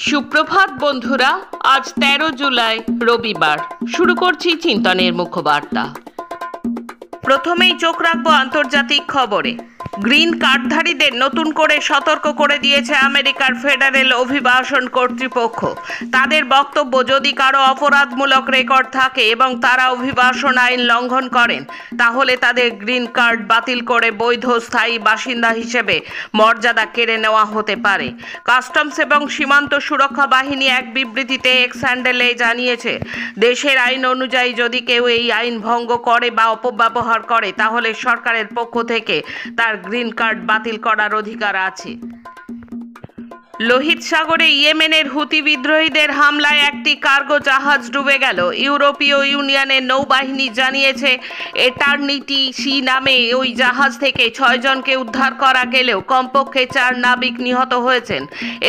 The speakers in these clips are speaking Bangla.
সুপ্রভাত বন্ধুরা, আজ 13 জুলাই রবিবার। শুরু করছি চিন্তনের মুখবার্তা। প্রথমেই চোখ রাখবো আন্তর্জাতিক খবরে। গ্রিন কার্ডধারীদের নতুন করে সতর্ক করে দিয়েছে আমেরিকার ফেডারেল অভিবাসন কর্তৃপক্ষ। তাদের বক্তব্য, যদি কারো অপরাধমূলক রেকর্ড থাকে এবং তারা অভিবাসন আইন লঙ্ঘন করেন, তাহলে তাদের গ্রিন কার্ড বাতিল করে বৈধ স্থায়ী বাসিন্দা হিসেবে মর্যাদা কেড়ে নেওয়া হতে পারে। কাস্টমস এবং সীমান্ত সুরক্ষা বাহিনী এক বিবৃতিতে এক্স হ্যান্ডেলে জানিয়েছে, দেশের আইন অনুযায়ী যদি কেউ এই আইন ভঙ্গ করে বা অপব্যবহার করে, তাহলে সরকারের পক্ষ থেকে তার গ্রিন কার্ড বাতিল করার অধিকার আছে। লোহিত সাগরে ইয়েমেনের হুতি বিদ্রোহীদের হামলায় একটি কার্গো জাহাজ ডুবে গেল। ইউরোপীয় ইউনিয়নের নৌবাহিনী জানিয়েছে, এটারনিটি সি নামে ওই জাহাজ থেকে 6 জনকে উদ্ধার করা গেলেও কমপক্ষে 4 নাবিক নিহত হয়েছেন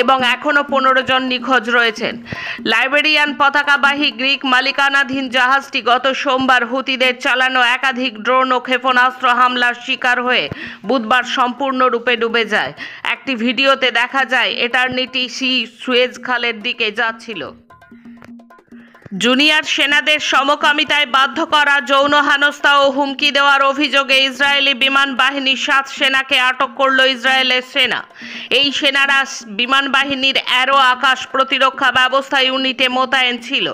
এবং এখনও 15 জন নিখোঁজ রয়েছেন। লাইবেরিয়ান পতাকাবাহী গ্রিক মালিকানাধীন জাহাজটি গত সোমবার হুতিদের চালানো একাধিক ড্রোন ও ক্ষেপণাস্ত্র হামলার শিকার হয়ে বুধবার সম্পূর্ণরূপে ডুবে যায়। একটি ভিডিওতে দেখা যায় এটারনিটি সি সুয়েজ খালের দিকে যাচ্ছিল। জুনিয়র সেনাদের সমকামিতায় বাধ্য করা, যৌন হেনস্থা ও হুমকি দেওয়ার অভিযোগে ইসরায়েলি বিমান বাহিনীর 7 সেনাকে আটক করল ইসরায়েলের সেনা। এই সেনারা বিমান বাহিনীর অ্যারো আকাশ প্রতিরক্ষা ব্যবস্থা ইউনিটে মোতায়েন ছিল।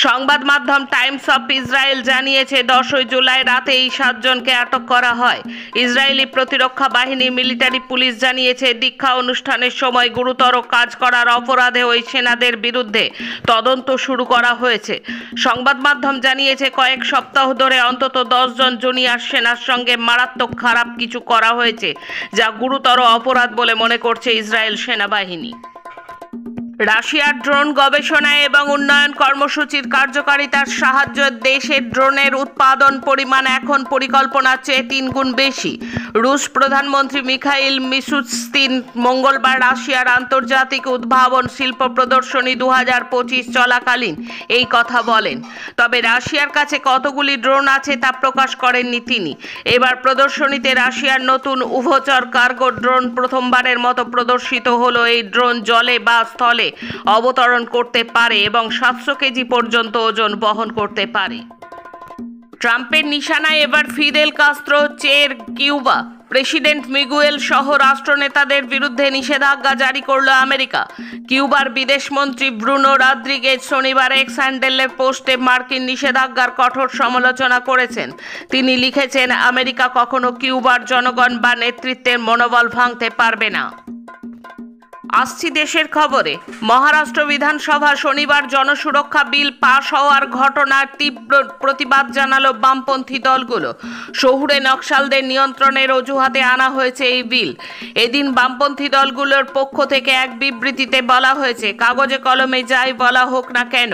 সংবাদ মাধ্যম টাইমস অফ ইসরায়েল জানিয়েছে, 10 জুলাই রাতে এই 7 জনকে আটক করা হয়। ইসরায়েলি প্রতিরক্ষা বাহিনী মিলিটারি পুলিশ জানিয়েছে, দীক্ষা অনুষ্ঠানের সময় গুরুতর কাজ করার অপরাধে ওই সেনাদের বিরুদ্ধে তদন্ত শুরু করা হয়েছে। সংবাদ মাধ্যম জানিয়েছে, কয়েক সপ্তাহ ধরে অন্তত 10 জন জুনিয়র সেনার সঙ্গে মারাত্মক খারাপ কিছু করা হয়েছে, যা গুরুতর অপরাধ বলে মনে করছে ইসরায়েল সেনাবাহিনী। রাশিয়ার ড্রোন গবেষণা এবং উন্নয়ন কর্মসূচির কার্যকারিতার সাহায্যে দেশের ড্রোনের উৎপাদন পরিমাণ এখন পরিকল্পনার চেয়ে 3 গুণ বেশি। রুশ প্রধানমন্ত্রী মিখাইল মিশুস্তিন মঙ্গলবার রাশিয়ার আন্তর্জাতিক উদ্ভাবন শিল্প প্রদর্শনী 2025 চলাকালীন এই কথা বলেন। তবে রাশিয়ার কাছে কতগুলি ড্রোন আছে তা প্রকাশ করেননি তিনি। এবার প্রদর্শনীতে রাশিয়ার নতুন উভচর কার্গো ড্রোন প্রথমবারের মতো প্রদর্শিত হলো। এই ড্রোন জলে বা স্থলে অবতরণ করতে পারে এবং 700 কেজি পর্যন্ত ওজন বহন করতে পারে। ট্রাম্পের নিশানায় এবার ফিদেল কাস্ত্রো, চের কিউবা প্রেসিডেন্ট মিগুয়েল সহ রাষ্ট্রনেতাদের বিরুদ্ধে নিষেধাজ্ঞা জারি করল আমেরিকা। কিউবার বিদেশমন্ত্রী ব্রুনো রদ্রিগেজ শনিবার এক্স হ্যান্ডেলে পোস্টে মার্কিন নিষেধাজ্ঞার কঠোর সমালোচনা করেছেন। তিনি লিখেছেন, আমেরিকা কখনো কিউবার জনগণ বা নেতৃত্বের মনোবল ভাঙতে পারবে না। আসছি দেশের খবরে। মহারাষ্ট্র বিধানসভা শনিবার জনসুরক্ষা বিল পাশ হওয়ার ঘটনার তীব্র প্রতিবাদ জানালো বামপন্থী দলগুলো। শহুরে নকশালদের নিয়ন্ত্রণের অজুহাতে আনা হয়েছে এই বিল। এদিন বামপন্থী দলগুলোর পক্ষ থেকে এক বিবৃতিতে বলা হয়েছে, কাগজে কলমে যাই বলা হোক না কেন,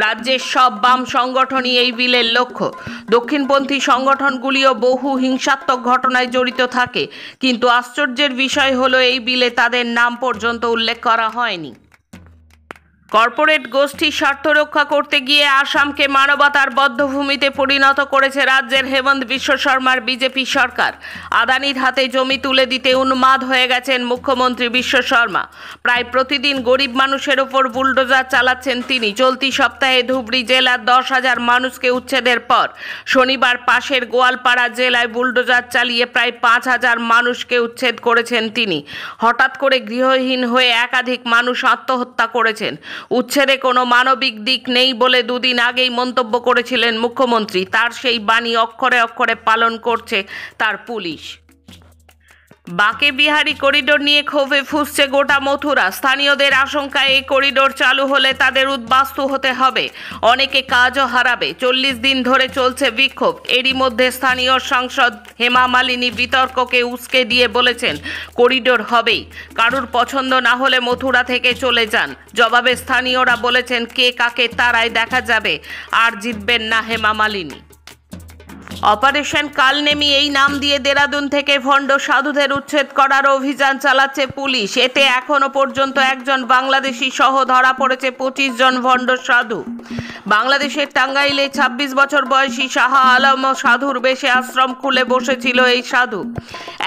রাজ্যের সব বাম সংগঠনই এই বিলের লক্ষ্য। দক্ষিণপন্থী সংগঠনগুলিও বহু হিংসাত্মক ঘটনায় জড়িত থাকে, কিন্তু আশ্চর্যের বিষয় হলো এই বিলে তাদের নাম পর্যন্ত উল্লেখ করা হয়নি। কর্পোরেট গোষ্ঠীর স্বার্থ রক্ষা করতে গিয়ে আসামকে মানবতার বধ্যভূমিতে পরিণত করেছে রাজ্যের হেমন্ত বিশ্ব শর্মার বিজেপি সরকার। আদানির হাতে জমি তুলে দিতে উন্মাদ হয়ে গেছেন মুখ্যমন্ত্রী বিশ্ব শর্মা। প্রায় প্রতিদিন গরিব মানুষের ওপর বুলডোজার চালাচ্ছেন তিনি। চলতি সপ্তাহে ধুবড়ী জেলার 10,000 মানুষকে উচ্ছেদের পর শনিবার পাশের গোয়ালপাড়া জেলায় বুলডোজার চালিয়ে প্রায় 5,000 মানুষকে উচ্ছেদ করেছেন তিনি। হঠাৎ করে গৃহহীন হয়ে একাধিক মানুষ আত্মহত্যা করেছেন। উচ্ছেদে কোনো মানবিক দিক নেই বলে 2 দিন আগেই মন্তব্য করেছিলেন মুখ্যমন্ত্রী। তার সেই বাণী অক্ষরে অক্ষরে পালন করছে তার পুলিশ। বাঁকে বিহারি করিডোর নিয়ে ক্ষোভে ফুঁসছে গোটা মথুরা। স্থানীয়দের আশঙ্কা, এই করিডোর চালু হলে তাদের উদ্বাস্তু হতে হবে, অনেকে কাজও হারাবে। 40 দিন ধরে চলছে বিক্ষোভ। এরই মধ্যে স্থানীয় সাংসদ হেমা মালিনী বিতর্ককে উস্কে দিয়ে বলেছেন, করিডোর হবেই, কারুর পছন্দ না হলে মথুরা থেকে চলে যান। জবাবে স্থানীয়রা বলেছেন, কে কাকে তারাই দেখা যাবে, আর জিতবেন না হেমা মালিনী। অপারেশন কালনেমি এই নাম দিয়ে দেরাদুন থেকে ভণ্ড সাধুদের উচ্ছেদ করার অভিযান চালাচ্ছে পুলিশ। এতে এখনো পর্যন্ত একজন বাংলাদেশি সহ ধরা পড়েছে 25 জন ভণ্ড সাধু। বাংলাদেশের টাঙ্গাইলে 26 বছর বয়সী শাহ আলম সাধুর বেশে আশ্রম খুলে বসেছিল এই সাধু।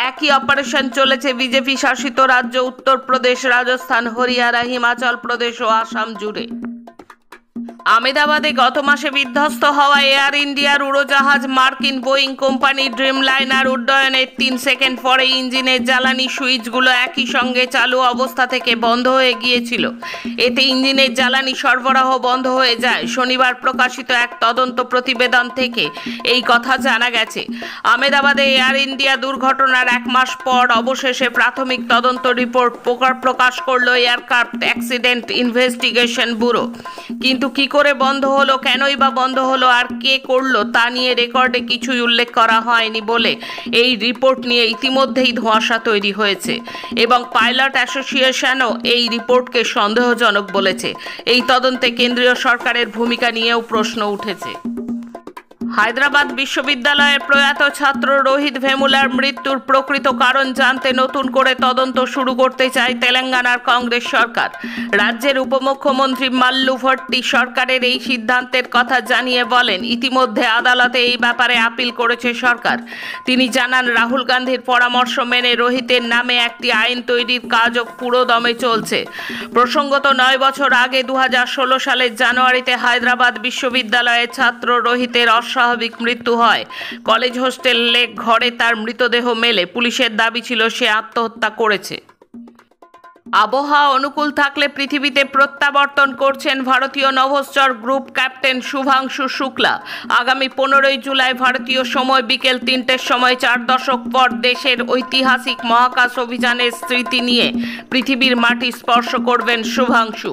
একই অপারেশন চলেছে বিজেপি শাসিত রাজ্য উত্তরপ্রদেশ, রাজস্থান, হরিয়ানা, হিমাচল প্রদেশ ও আসাম জুড়ে। আহমেদাবাদে গত মাসে বিধ্বস্ত হওয়া এয়ার ইন্ডিয়ার উড়োজাহাজ মার্কিন বোয়িং কোম্পানির ড্রিমলাইনার উড্ডয়নের 3 সেকেন্ড পরে ইঞ্জিনের জ্বালানি সুইচগুলো একই সঙ্গে চালু অবস্থা থেকে বন্ধ হয়ে গিয়েছিল। এতে ইঞ্জিনের জ্বালানি সরবরাহ বন্ধ হয়ে যায়। শনিবার প্রকাশিত এক তদন্ত প্রতিবেদন থেকে এই কথা জানা গেছে। আহমেদাবাদে এয়ার ইন্ডিয়া দুর্ঘটনার 1 মাস পর অবশেষে প্রাথমিক তদন্ত রিপোর্ট প্রকাশ করল এয়ারক্রাফট অ্যাক্সিডেন্ট ইনভেস্টিগেশন ব্যুরো। কিন্তু কি করে বন্ধ হলো, কেনই বা বন্ধ হলো, আর কে করলো তা নিয়ে রেকর্ডে কিছুই উল্লেখ করা হয়নি বলে এই রিপোর্ট নিয়ে ইতিমধ্যেই ধোঁয়াশা তৈরি হয়েছে এবং পাইলট অ্যাসোসিয়েশনও এই রিপোর্টকে সন্দেহজনক বলেছে। এই তদন্তে কেন্দ্রীয় সরকারের ভূমিকা নিয়েও প্রশ্ন উঠেছে। হায়দ্রাবাদ বিশ্ববিদ্যালয়ের প্রয়াত ছাত্র রোহিত ভেমুলার মৃত্যুর প্রকৃত কারণ জানতে নতুন করে তদন্ত শুরু করতে চায় তেলেঙ্গানার কংগ্রেস সরকার। রাজ্যের উপমুখ্যমন্ত্রী মাল্লু ভট্টি সরকারের এই সিদ্ধান্তের কথা জানিয়ে বলেন, ইতিমধ্যে আদালতে এই ব্যাপারে আপিল করেছে সরকার। তিনি জানান, রাহুল গান্ধীর পরামর্শ মেনে রোহিতের নামে একটি আইন তৈরির কাজও পুরোদমে চলছে। প্রসঙ্গত 9 বছর আগে 2016 সালের জানুয়ারিতে হায়দ্রাবাদ বিশ্ববিদ্যালয়ের ছাত্র রোহিতের অস্বাভাবিক মৃত্যু হয়। কলেজ হোস্টেলে ঘরে তার মৃতদেহ মেলে। পুলিশের দাবি ছিল সে আত্মহত্যা করেছে। আবহাওয়া অনুকূল থাকলে পৃথিবীতে প্রত্যাবর্তন করছেন ভারতীয় নভশ্চর গ্রুপ ক্যাপ্টেন শুভাংশু শুক্লা। আগামী 15ই জুলাই ভারতীয় সময় বিকেল 3টের সময় 4 দশক পর দেশের ঐতিহাসিক মহাকাশ অভিযানের স্মৃতি নিয়ে পৃথিবীর মাটি স্পর্শ করবেন শুভাংশু।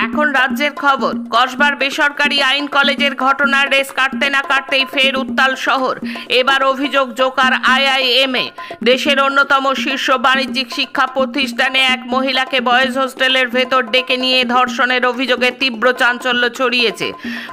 এখন রাজ্যের খবর। কসবার বেসরকারি আইন কলেজের ঘটনার রেস কাটতে না কাটতেই ফের উত্তাল শহর। এবার অভিযোগ জোকার IIM-এ। দেশের অন্যতম শীর্ষ বাণিজ্যিক শিক্ষা প্রতিষ্ঠানে এক মহিলাকে বয়েজ হোস্টেলের ভেতর ডেকে নিয়ে ধর্ষণের অভিযোগে তীব্র চাঞ্চল্য ছড়িয়েছে।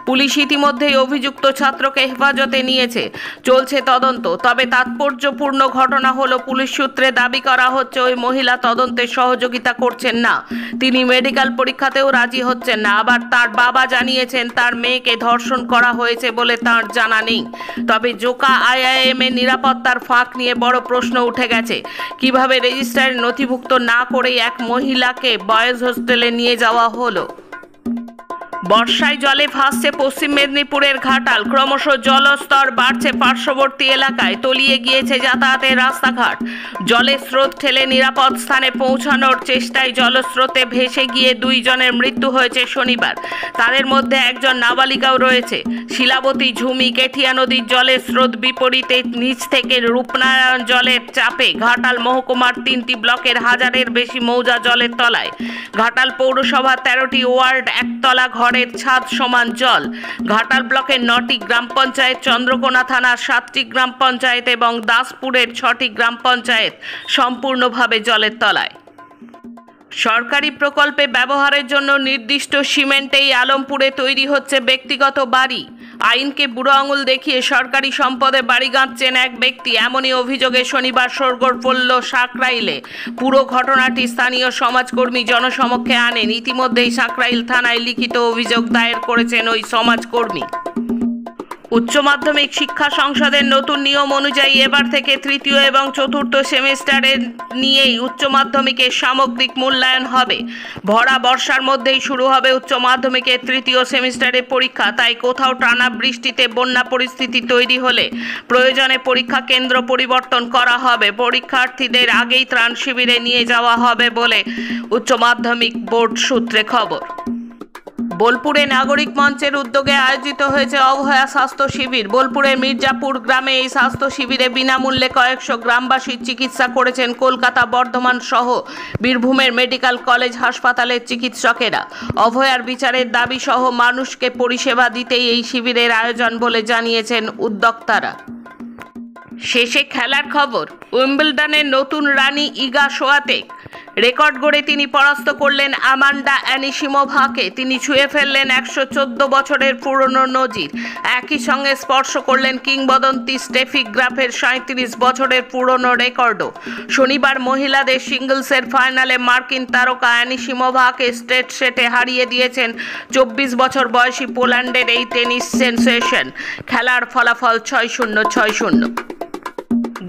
পুলিশ ইতিমধ্যেই অভিযুক্ত ছাত্রকে হেফাজতে নিয়েছে। চলছে তদন্ত। তবে তাৎপর্যপূর্ণ ঘটনা হলো, পুলিশ সূত্রে দাবি করা হচ্ছে ওই মহিলা তদন্তে সহযোগিতা করছেন না। তিনি মেডিকেল পরীক্ষাতেও রাজি হচ্ছেন না। আবার তার বাবা জানিয়েছেন তার মেয়েকে ধর্ষণ করা হয়েছে বলে তার জানা নেই। তবে জোকা IIM এর নিরাপত্তার ফাঁক নিয়ে বড় প্রশ্ন উঠে গেছে। কিভাবে রেজিস্ট্রারে নথিভুক্ত না করেই এক মহিলাকে বয়েজ হোস্টেলে নিয়ে যাওয়া হলো? বর্ষায় জলে ভাসছে পশ্চিম মেদিনীপুরের ঘাটাল। ক্রমশ জলস্তর বাড়ছে পার্শ্ববর্তী এলাকায়। তলিয়ে গিয়েছে যাতায়াতের রাস্তাঘাট। জলের স্রোত ঠেলে নিরাপদ স্থানে পৌঁছানোর চেষ্টায় জলস্রোতে ভেসে গিয়ে 2 জনের মৃত্যু হয়েছে শনিবার। তাদের মধ্যে একজন নাবালিকাও রয়েছে। শিলাবতী, ঝুমি, কেঠিয়া নদীর জলের স্রোত বিপরীতে নিচ থেকে রূপনারায়ণ জলের চাপে ঘাটাল মহকুমার 3টি ব্লকের 1000-এর বেশি মৌজা জলের তলায়। ঘাটাল পৌরসভার 13টি ওয়ার্ড একতলা ঘরের ছাদ সমান জল। ঘাটাল ব্লকের 9টি গ্রাম পঞ্চায়েত, চন্দ্রকোনা থানার 7টি গ্রাম পঞ্চায়েত এবং দাসপুরের 6টি গ্রাম পঞ্চায়েত সম্পূর্ণভাবে জলের তলায়। সরকারি প্রকল্পে ব্যবহারের জন্য নির্দিষ্ট সিমেন্টেই আলমপুরে তৈরি হচ্ছে ব্যক্তিগত বাড়ি। আইনকে বুড়ো আঙুল দেখিয়ে সরকারি সম্পদে বাড়ি গাঁথছেন এক ব্যক্তি। এমনই অভিযোগে শনিবার সরগড় পড়ল সাঁকরাইলে। পুরো ঘটনাটি স্থানীয় সমাজকর্মী জনসমক্ষে আনেন। ইতিমধ্যেই সাঁকরাইল থানায় লিখিত অভিযোগ দায়ের করেছেন ওই সমাজকর্মী। উচ্চ মাধ্যমিক শিক্ষা সংসদের নতুন নিয়ম অনুযায়ী এবার থেকে 3য় এবং 4র্থ সেমিস্টারের নিয়েই উচ্চ মাধ্যমিকের সামগ্রিক মূল্যায়ন হবে। ভরা বর্ষার মধ্যেই শুরু হবে উচ্চ মাধ্যমিকের 3য় সেমিস্টারের পরীক্ষা। তাই কোথাও টানা বৃষ্টিতে বন্যা পরিস্থিতি তৈরি হলে প্রয়োজনে পরীক্ষা কেন্দ্র পরিবর্তন করা হবে। পরীক্ষার্থীদের আগেই ত্রাণ শিবিরে নিয়ে যাওয়া হবে বলে উচ্চ মাধ্যমিক বোর্ড সূত্রে খবর। বোলপুরে নাগরিক মঞ্চের উদ্যোগে আয়োজিত হয়েছে অভয়া স্বাস্থ্য শিবির। বোলপুরের মির্জাপুর গ্রামে এই স্বাস্থ্য শিবিরে বিনামূল্যে কয়েকশো গ্রামবাসীর চিকিৎসা করেছেন কলকাতা, বর্ধমান সহ বীরভূমের মেডিকেল কলেজ হাসপাতালের চিকিৎসকেরা। অভয়ার বিচারের দাবি সহ মানুষকে পরিষেবা দিতেই এই শিবিরের আয়োজন বলে জানিয়েছেন উদ্যোক্তারা। শেষে খেলার খবর। উইম্বলডনের নতুন রানী ইগা সোয়াতেক রেকর্ড গড়ে তিনি পরাস্ত করলেন আমান্ডা অ্যানিসিমোভাকে। তিনি ছুঁয়ে ফেললেন 114 বছরের পুরনো নজির। একই সঙ্গে স্পর্শ করলেন কিংবদন্তি স্টেফি গ্রাফের 37 বছরের পুরনো রেকর্ডও। শনিবার মহিলাদের সিঙ্গলসের ফাইনালে মার্কিন তারকা অ্যানিসিমোভাকে স্ট্রেট সেটে হারিয়ে দিয়েছেন 24 বছর বয়সী পোল্যান্ডের এই টেনিস সেন্সেশন। খেলার ফলাফল 6-0, 6-0।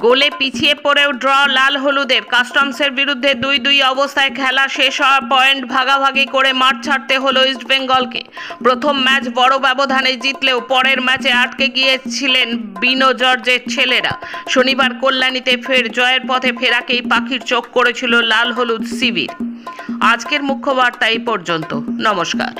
গোলে পিছিয়ে পড়েও ড্র লাল হলুদের। কাস্টমসের বিরুদ্ধে 2-2 অবস্থায় খেলা শেষ হওয়ার পয়েন্ট ভাগাভাগি করে মাঠ ছাড়তে হলো ইস্টবেঙ্গলকে। প্রথম ম্যাচ বড় ব্যবধানে জিতলেও পরের ম্যাচে আটকে গিয়েছিলেন বিনো জর্জের ছেলেরা। শনিবার কল্যাণীতে ফের জয়ের পথে ফেরাকেই পাখির চোখ করেছিল লাল হলুদ শিবির। আজকের মুখ্য বার্তা এই পর্যন্ত। নমস্কার।